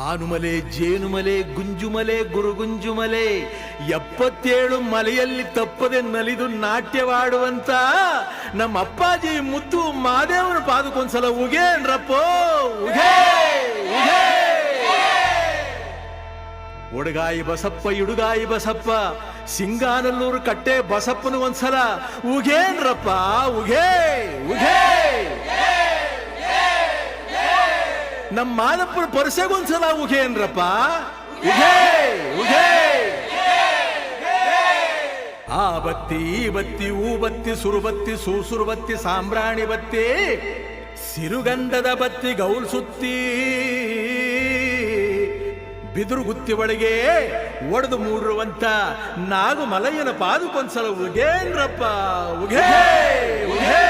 ಆನುಮಲೆ ಜೇನುಮಲೆ ಗುಂಜುಮಲೆ ಗುರುಗುಂಜುಮಲೆ 77 ಮಲೆಯಲ್ಲಿ ತಪ್ಪದೆ ನಲಿದು ನಾಟ್ಯವಾಡುವಂತ ನಮ್ಮ ಅಪ್ಪಾಜಿ ಮುತ್ತು ಮಾದೇವನ ಪಾದಕ್ಕೊಂದ್ಸಲ ಉಗೇನ್ರಪ್ಪೋ ಉಗೇ ಉಗೇ. ಒಡಗಾಯಿ ಬಸಪ್ಪ ಇಡುಗಾಯಿ ಬಸಪ್ಪ ಸಿಂಗಾನಲ್ಲೂರು ಕಟ್ಟೆ ಬಸಪ್ಪನ ಒಂದ್ಸಲ ಉಗೇನ್ರಪ್ಪ ಉಗೇ ಉಗೇ. ನಮ್ಮ ಮಾದಪ್ಪನ ಪರಸೆಗೊಂದ್ಸಲ ಉಗೇನ್ರಪ್ಪ ಉಗೇ ಉಗೇ. ಆ ಬತ್ತಿ ಈ ಬತ್ತಿ ಊ ಬತ್ತಿ ಸುರುಬತ್ತಿ ಸೂಸುರು ಬತ್ತಿ ಸಾಂಬ್ರಾಣಿ ಬತ್ತಿ ಸಿರುಗಂಧದ ಬತ್ತಿ ಗೌಲ್ ಸುತ್ತಿ ಬಿದುರು ಗುತ್ತಿ ಒಳಗೆ ಒಡೆದು ಮೂಡಿರುವಂತ ನಾಗು ಮಲಯ್ಯನ ಪಾದಕ್ಕೊಂದ್ಸಲ ಉಗೇನ್ರಪ್ಪ ಉಗೇ ಉಗೇ.